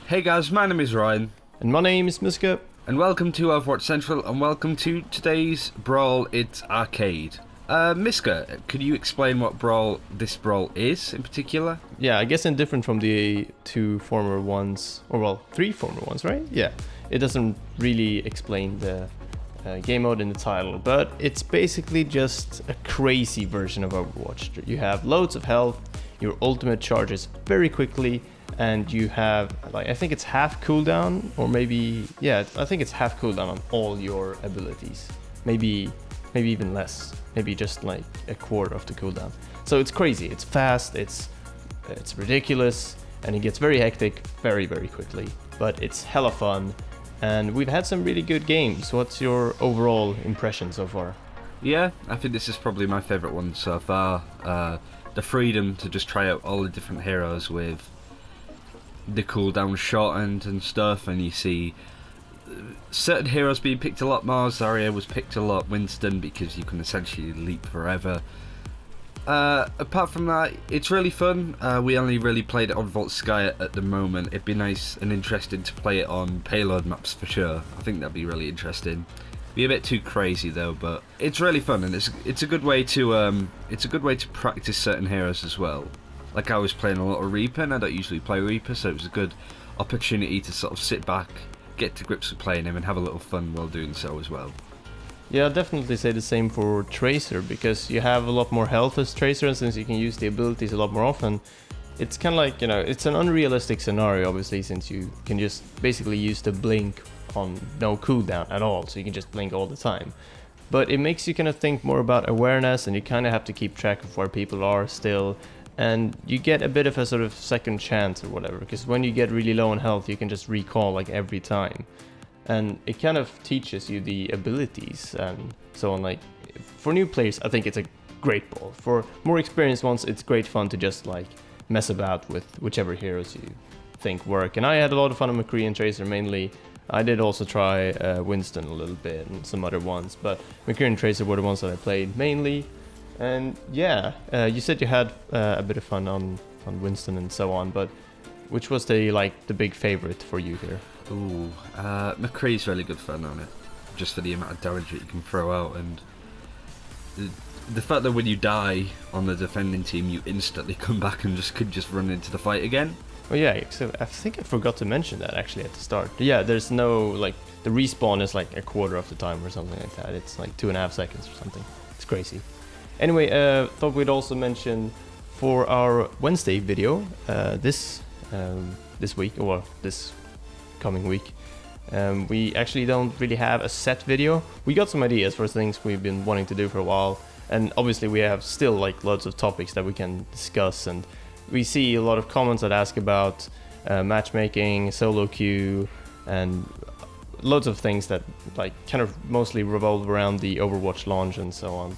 Hey guys, my name is Ryan. And my name is Miska. And welcome to Overwatch Central, and welcome to today's Brawl, it's Arcade. Miska, could you explain what this Brawl is in particular? Yeah, I guess indifferent from the two former ones, or well, three former ones, right? Yeah, it doesn't really explain the game mode in the title, but it's basically just a crazy version of Overwatch. You have loads of health, your ultimate charges very quickly, and you have, like, I think it's half cooldown, or maybe, yeah, I think it's half cooldown on all your abilities. Maybe even less. Maybe just like a quarter of the cooldown. So it's crazy, it's fast, it's ridiculous, and it gets very hectic very, very quickly. But it's hella fun, and we've had some really good games. What's your overall impression so far? Yeah, I think this is probably my favourite one so far. The freedom to just try out all the different heroes with the cooldown shortened and stuff, and you see certain heroes being picked a lot more. Zarya was picked a lot, Winston, because you can essentially leap forever. Apart from that, it's really fun. We only really played it on Vault Sky at the moment. It'd be nice and interesting to play it on payload maps for sure. I think that'd be really interesting. Be a bit too crazy though, but it's really fun, and it's a good way to practice certain heroes as well. Like, I was playing a lot of Reaper, and I don't usually play Reaper, so it was a good opportunity to sort of sit back, get to grips with playing him, and have a little fun while doing so as well. Yeah, I'd definitely say the same for Tracer, because you have a lot more health as Tracer, and since you can use the abilities a lot more often, it's kind of like, you know, it's an unrealistic scenario, obviously, since you can just basically use the blink on no cooldown at all, so you can just blink all the time. But it makes you kind of think more about awareness, and you kind of have to keep track of where people are still, and you get a bit of a sort of second chance or whatever, because when you get really low on health, you can just recall like every time. And it kind of teaches you the abilities and so on. Like, for new players, I think it's a great ball. For more experienced ones, it's great fun to just like mess about with whichever heroes you think work. And I had a lot of fun on McCree and Tracer mainly. I did also try Winston a little bit and some other ones, but McCree and Tracer were the ones that I played mainly. And yeah, you said you had a bit of fun on Winston and so on, but which was the big favorite for you here? Ooh, McCree's really good fun on it, just for the amount of damage that you can throw out, and the fact that when you die on the defending team, you instantly come back and could just run into the fight again. Oh yeah, so I think I forgot to mention that actually at the start. Yeah, there's no, like, the respawn is like a quarter of the time or something like that. It's like 2.5 seconds or something. It's crazy. Anyway, thought we'd also mention for our Wednesday video this week, or this coming week, we actually don't really have a set video. We got some ideas for things we've been wanting to do for a while, and obviously we have still like loads of topics that we can discuss, and we see a lot of comments that ask about matchmaking, solo queue, and loads of things that like kind of mostly revolve around the Overwatch launch and so on.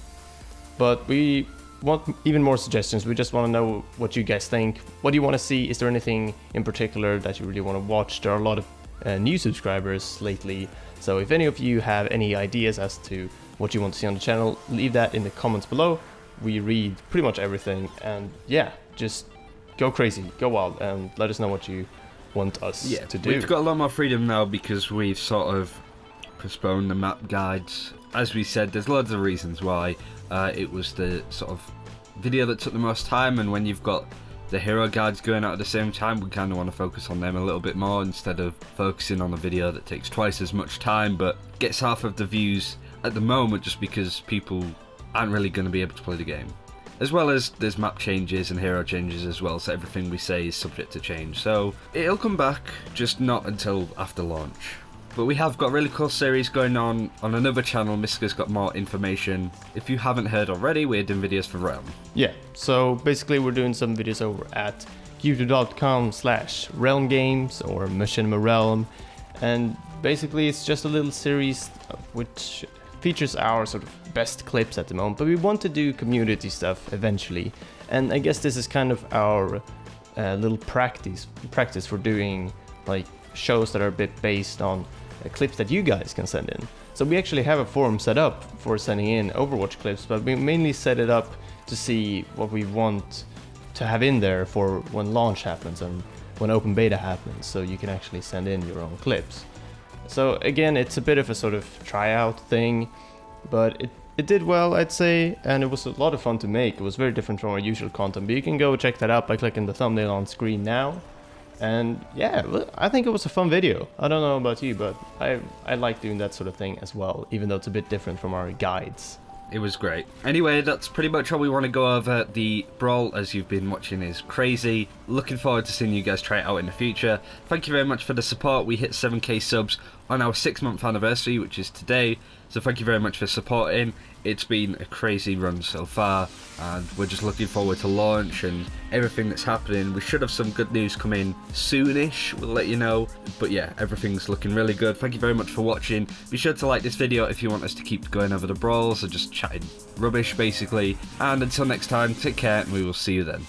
But we want even more suggestions. We just want to know what you guys think. What do you want to see? Is there anything in particular that you really want to watch? There are a lot of new subscribers lately, so if any of you have any ideas as to what you want to see on the channel, leave that in the comments below. We read pretty much everything, and yeah, just go crazy, go wild, and let us know what you want us to do. We've got a lot more freedom now because we've sort of postponed the map guides. As we said, there's loads of reasons why. It was the sort of video that took the most time, and when you've got the hero guides going out at the same time, we kind of want to focus on them a little bit more instead of focusing on a video that takes twice as much time but gets half of the views at the moment, just because people aren't really going to be able to play the game. As well as there's map changes and hero changes as well, so everything we say is subject to change. So it'll come back, just not until after launch. But we have got a really cool series going on another channel. Miska's got more information. If you haven't heard already, we're doing videos for Realm. Yeah, so basically we're doing some videos over at youtube.com/Realm Games or Machinima Realm, and basically it's just a little series which features our sort of best clips at the moment, but we want to do community stuff eventually, and I guess this is kind of our little practice for doing like shows that are a bit based on clips that you guys can send in. So we actually have a forum set up for sending in Overwatch clips, but we mainly set it up to see what we want to have in there for when launch happens, and when open beta happens, so you can actually send in your own clips. So again, it's a bit of a sort of tryout thing, but it did well, I'd say, and it was a lot of fun to make. It was very different from our usual content, but you can go check that out by clicking the thumbnail on screen now. And yeah, I think it was a fun video. I don't know about you, but I like doing that sort of thing as well, even though it's a bit different from our guides. It was great. Anyway, that's pretty much all we want to go over. The Brawl, as you've been watching, is crazy. Looking forward to seeing you guys try it out in the future. Thank you very much for the support. We hit 7k subs on our 6-month anniversary, which is today. So thank you very much for supporting. It's been a crazy run so far, and we're just looking forward to launch and everything that's happening. We should have some good news coming soonish, we'll let you know. But yeah, everything's looking really good. Thank you very much for watching. Be sure to like this video if you want us to keep going over the brawls, or just chatting rubbish basically. And until next time, take care and we will see you then.